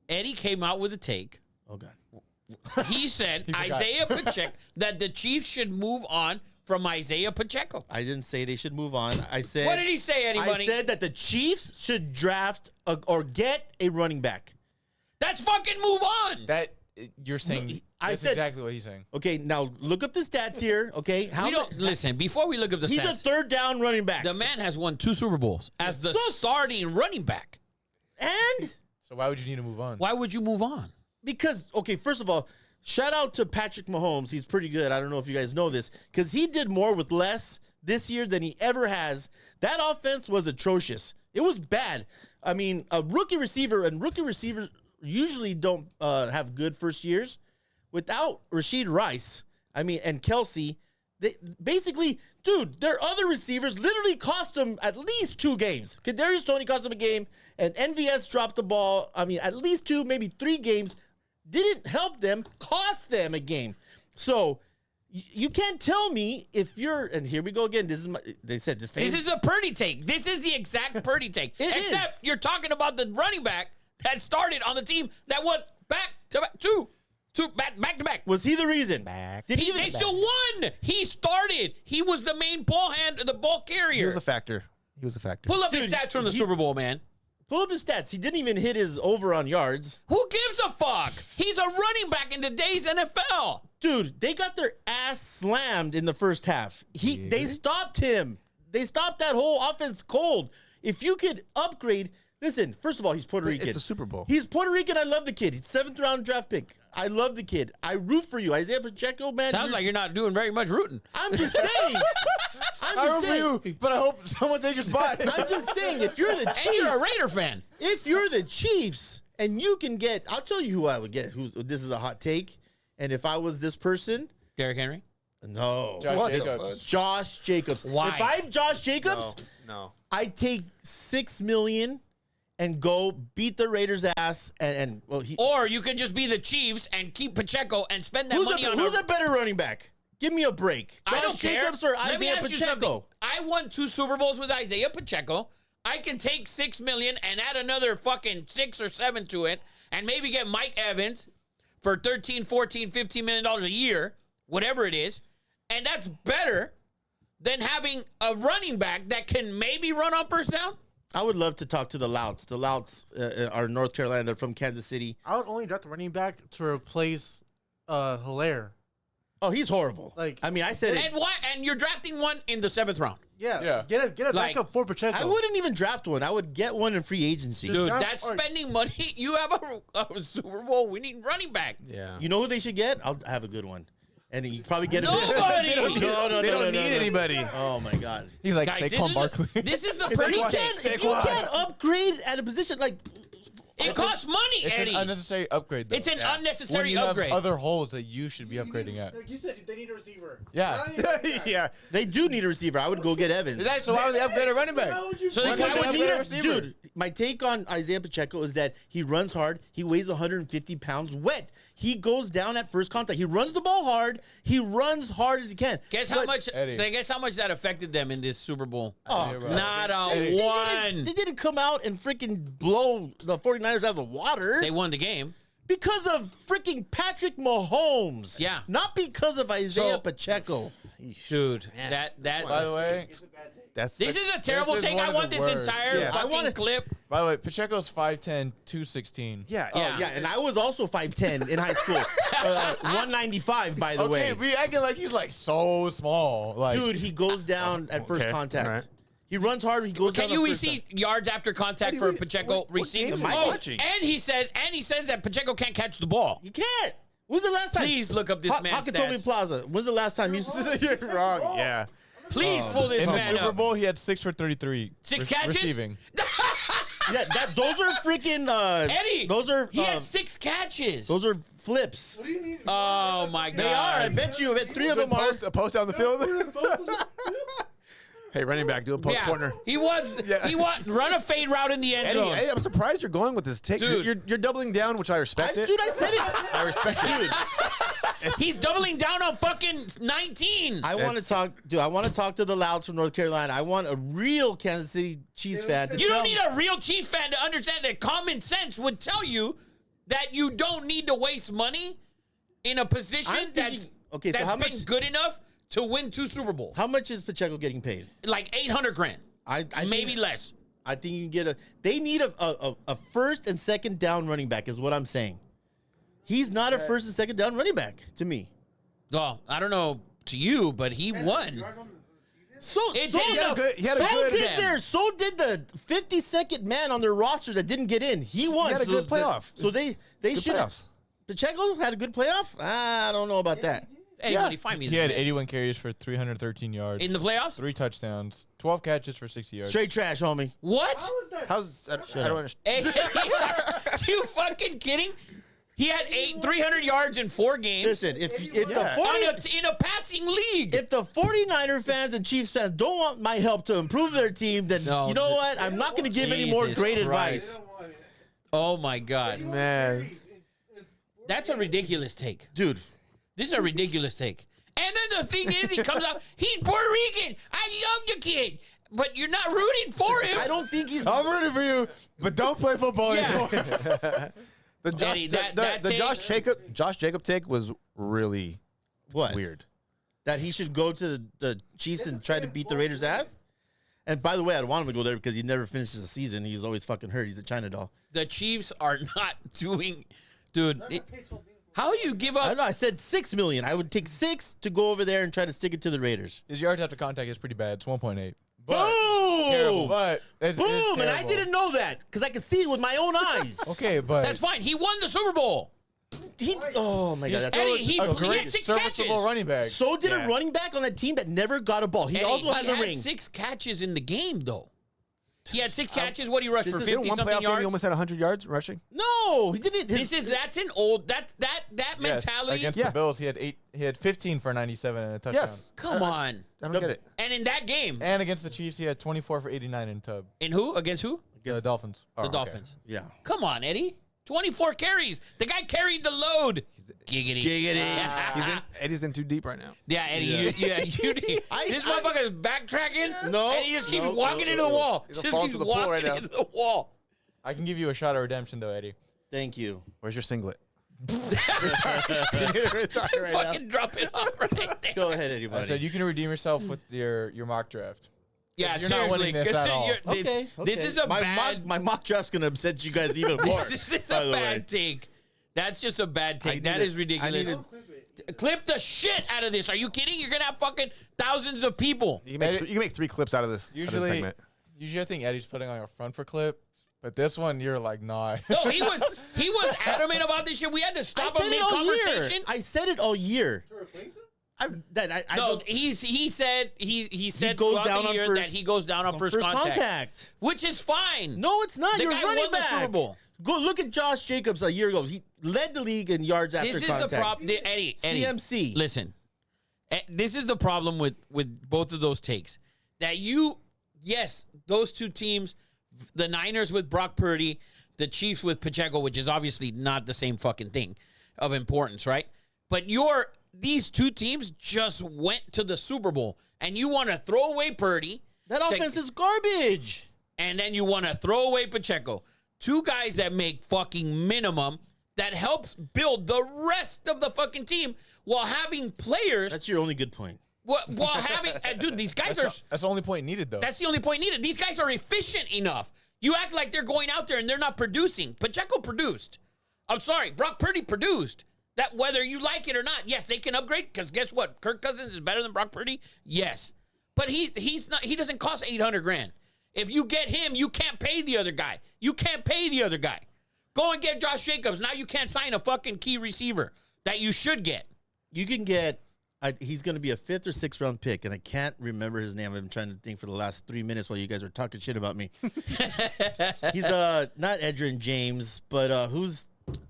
Eddie came out with a take. Oh, God. He said Isiah Pacheco, that the Chiefs should move on from Isiah Pacheco. I didn't say they should move on. I said. What did he say, Eddie Money? I said that the Chiefs should draft or get a running back. That's fucking move on. That you're saying. I That's said exactly what he's saying. Okay, now look up the stats here. Okay, Listen, before we look up the he's stats, a third down running back. the man has won 2 Super Bowls as the starting running back. And So why would you need to move on? Why would you move on? because, okay, first of all, shout out to Patrick Mahomes. He's pretty good. I don't know if you guys know this, because he did more with less this year than he ever has. That offense was atrocious. It was bad. I mean, a rookie receiver, and rookie receivers usually don't have good first years. Without Rashid Rice, and Kelsey, basically, dude, their other receivers literally cost them at least 2 games. Kadarius Toney cost them a game, and NVS dropped the ball. At least 2, maybe 3 games. Didn't help them, cost them a game. So you can't tell me if you're, and here we go again. They said the same. This is a Purdy take. This is the exact Purdy take. Except you're talking about the running back that started on the team that went back to back to back. Was he the reason? They still won. He started. He was the main ball the ball carrier. He was a factor. Pull up his stats from the Super Bowl, man. Pull up his stats. He didn't even hit his over on yards. Who gives a fuck? He's a running back in today's NFL. Dude, they got their ass slammed in the first half. They stopped him. They stopped that whole offense cold. If you could upgrade, listen, first of all, he's Puerto Rican. It's a Super Bowl. He's Puerto Rican. I love the kid. He's 7th round draft pick. I love the kid. I root for you. Isiah Pacheco, man. Sounds like you're not doing very much rooting. I'm just saying. I root for you, but I hope someone take your spot. I'm just saying, if you're the Chiefs. And you're a Raider fan. If you're the Chiefs and you can get, I'll tell you who I would get. This is a hot take. And if I was this person. Derrick Henry? No. Josh Jacobs. Josh Jacobs. Why? If I'm Josh Jacobs, No. I take $6 million and go beat the Raiders' ass. Or you could just be the Chiefs and keep Pacheco and spend that money on who's a better running back? Give me a break. I don't Jacobs care. or Let me Isiah ask you something. Pacheco? I won 2 Super Bowls with Isiah Pacheco. I can take $6 million and add another fucking 6 or 7 to it, and maybe get Mike Evans for $13, $14, $15 million a year, whatever it is, and that's better than having a running back that can maybe run on first down. I would love to talk to the Louts. The Louts are North Carolina. They're from Kansas City. I would only draft the running back to replace Hilaire. Oh, he's horrible. I said it. And why? And you're drafting one in the 7th round. Yeah. Get a backup for Pacheco. I wouldn't even draft one. I would get one in free agency. Dude, that's spending money. You have a Super Bowl winning running back. Yeah. You know who they should get? I'll have a good one. And you probably get Nobody. They don't need anybody. Oh, my God. He's like Guys, Saquon Barkley. This is the If Purdy you take. can't upgrade at a position like It costs money, It's Eddie. an unnecessary upgrade, though. It's an when unnecessary you upgrade. have other holes that you should be upgrading at. Like you said, they need a receiver. Yeah. Yeah. they do need a receiver. I would go get Evans. So why would they upgrade a running back? So Why why would would they you upgrade need a a receiver? Dude, my take on Isiah Pacheco is that he runs hard. He weighs 150 pounds wet. He goes down at first contact. He runs the ball hard. He runs hard as he can. Guess how much? Eddie. Guess how much that affected them in this Super Bowl? Oh, Not a Eddie. one. They didn't come out and freaking blow the 49ers out of the water. They won the game. Because of freaking Patrick Mahomes. Yeah. Not because of Isiah So- Pacheco. Dude, that By the way, That's this is a terrible This is take. one I of want the this worst. entire Yeah. fucking clip. by the way, Pacheco's 5'10", 216. yeah. Yeah. Yeah, and I was also 5'10" in high school. 195, by the way. Okay, we acting like he's like so small. Like, Dude, he goes down at first Okay, contact. all right. He runs hard. He goes Can down. you at first see yards after contact for Pacheco what receiving? games am I watching? And he says that Pacheco can't catch the ball. You can't. When's the last time? Please look up this man's Hakatomi stats. Plaza. When's the last time you? You're wrong. Yeah. Please pull this in the man Super up. Bowl, he had 6 for 33. 6 catches? Receiving. Yeah, those are freaking. Eddie, those are. he had 6 catches. Those are flips. What do you need? Oh my God! They are. I bet you. I bet 3 of them are. A post down the field. Hey, running back, do a post corner. He wants run a fade route in the end Eddie, zone. Eddie, I'm surprised you're going with this take. Dude. You're doubling down, which I respect it. Dude, I said it. I respect it. He's doubling down on fucking 19. I want to talk, dude. I want to talk to the Louds from North Carolina. I want a real Kansas City Chiefs fan to You tell don't me. need a real Chiefs fan to understand that common sense would tell you that you don't need to waste money in a position I'm thinking- that's okay, so that's how been much- good enough to win 2 Super Bowls. How much is Pacheco getting paid? Like $800,000, I maybe think, less. I think you can get they need a first and second down running back is what I'm saying. He's not a first and second down running back to me. Well, I don't know to you, but he won. So It's so, enough. He had a so good. them. so did the 52nd man on their roster that didn't get in. He won. He had a good playoff. So they Good should have. playoffs. Pacheco had a good playoff? I don't know about that. Anybody find me? He had this man. 81 carries for 313 yards. in the playoffs. 3 touchdowns, 12 catches for 60 yards. Straight trash, homie. What? How's I don't understand. Hey, are you fucking kidding? He had 300 yards in 4 games. Listen, if the Yeah. 40, In a passing league. if the 49er fans and Chiefs fans don't want my help to improve their team, then No, you know what? I'm not going to give any more Jesus great Christ. advice. Oh my God, Man, that's a ridiculous take. Dude, This is a ridiculous take. And then the thing is, he comes out. He's Puerto Rican. I love the kid, but you're not rooting for him. I don't think he's. I'm rooting for you, but don't play football anymore. Yeah. the Josh, Eddie, that the take- Josh Jacob take was really What? weird. That he should go to the Chiefs and try to beat the Raiders' ass? And by the way, I'd want him to go there because he never finishes the season. He's always fucking hurt. He's a China doll. The Chiefs are not doing, dude. How you give I up? don't know. I said $6 million. I would take 6 to go over there and try to stick it to the Raiders. His yards after contact is pretty bad. It's 1.8. Boom! Terrible. But it's Boom! And I terrible. didn't know that because I could see it with my own eyes. Okay, but That's fine. He won the Super Bowl. Oh my god! That's Eddie, he a had great 6 serviceable catches. running back. so did Yeah. a running back on that team that never got a ball. He Eddie, also has he a had ring. 6 catches in the game, though. He had 6 catches. What he rushed for is- 50 One something playoff game, he yards. almost had 100 yards rushing. No, he didn't. That's an old that Yes, mentality. against Yeah. the Bills, he had 15 for 97 and a touchdown. Yes. Come on. I don't get it. And in that game, And against the Chiefs, he had 24 for 89 in tub. in who against who? The Dolphins. The okay. Dolphins. Yeah. Come on, Eddie. 24 carries. The guy carried the load. Giggity. Eddie's in too deep right now. Yeah, Eddie. Yeah. This motherfucker's backtracking. No, and he just keeps no, walking into the wall. He's Just falling keeps to the pool walking right now. into the wall. I can give you a shot of redemption, though, Eddie. Thank you. Where's your singlet? Fucking drop it off right there. Go ahead, I anybody. said you can redeem yourself with your mock draft. Yeah, You're not seriously. winning this at all. This is a my bad. my mock draft's gonna upset you guys even more. This is by a the way. bad take. That's just a bad I take. need That it. is ridiculous. I need Clip the shit out of this. Are you kidding? You're gonna have fucking thousands of people. You can make 3 clips out of this. Usually, segment. I think Eddie's putting on a front for clip, but this one you're like, nah. No, he was adamant about this shit. We had to I stop him said mid it all year. conversation. I said it all year. I No, don't- he said he said goes throughout down the on year first- that he goes down on first contact, which is fine. No, it's not. The You're guy running won the back. Super Bowl. Go look at Josh Jacobs a year ago. He led the league in yards after This is contact. the problem, Eddie. CMC. Listen, this is the problem with both of those takes. That yes, those two teams, the Niners with Brock Purdy, the Chiefs with Pacheco, which is obviously not the same fucking thing of importance, right? But these two teams just went to the Super Bowl, and you want to throw away Purdy. That offense is garbage. And then you want to throw away Pacheco. 2 guys that make fucking minimum that helps build the rest of the fucking team while having players. That's your only good point. While having, dude, these guys are. That's the only point needed, though. That's the only point needed. These guys are efficient enough. You act like they're going out there and they're not producing. Pacheco produced. I'm sorry, Brock Purdy produced. That whether you like it or not, yes, they can upgrade because guess what? Kirk Cousins is better than Brock Purdy. Yes, but he's not. He doesn't cost $800,000. If you get him, you can't pay the other guy. You can't pay the other guy. Go and get Josh Jacobs. Now you can't sign a fucking key receiver that you should get. You can get. He's going to be a 5th or 6th round pick, and I can't remember his name. I've been trying to think for the last 3 minutes while you guys are talking shit about me. He's not Edgerrin James, but who's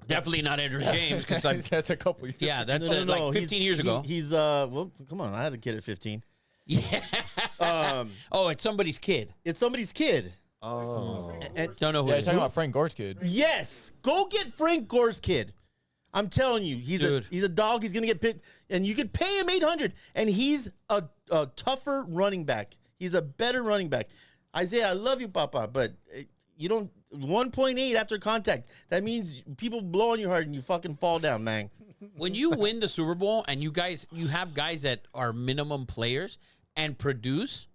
Definitely not Andrew James because I. That's a couple years. Yeah, that's no, like 15 years ago. He's well, come on, I had a kid at 15. Yeah. Oh, it's somebody's kid. It's somebody's kid. Oh. Don't know who. Yeah, it you're is. talking about Frank Gore's kid. Yes, go get Frank Gore's kid. I'm telling you, he's a dog. He's gonna get picked, and you could pay him $800, and he's a tougher running back. He's a better running back. Isaiah, I love you, Papa, but You don't 1.8 after contact. That means people blow on your heart and you fucking fall down, man. When you win the Super Bowl and you have guys that are minimum players and produce,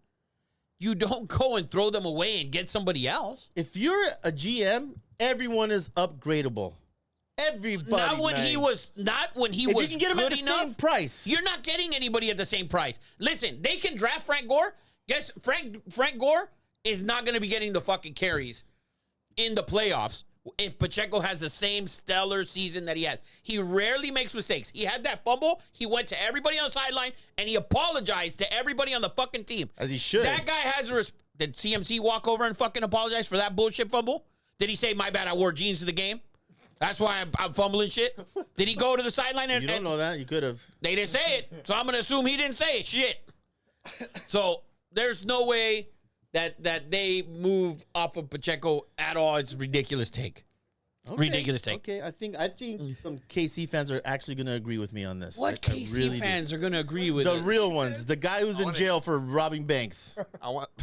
you don't go and throw them away and get somebody else. If you're a GM, everyone is upgradable. Everybody. Not when man. he was If you can get him at the same price. You're not getting anybody at the same price. Listen, they can draft Frank Gore. Guess Frank Gore is not going to be getting the fucking carries in the playoffs if Pacheco has the same stellar season that he has. He rarely makes mistakes. He had that fumble. He went to everybody on the sideline, and he apologized to everybody on the fucking team. As he should. That guy has Did CMC walk over and fucking apologize for that bullshit fumble? Did he say, my bad, I wore jeans to the game? That's why I'm fumbling shit? Did he go to the sideline and... You don't know that. You could have. They didn't say it, so I'm going to assume he didn't say it. Shit. So there's no way that they moved off of Pacheco at all. It's a ridiculous take. Okay. Ridiculous take. Okay, I think some KC fans are actually going to agree with me on this. What I KC really do. fans are going to agree with The it? real ones. The guy who's in jail for robbing banks. I want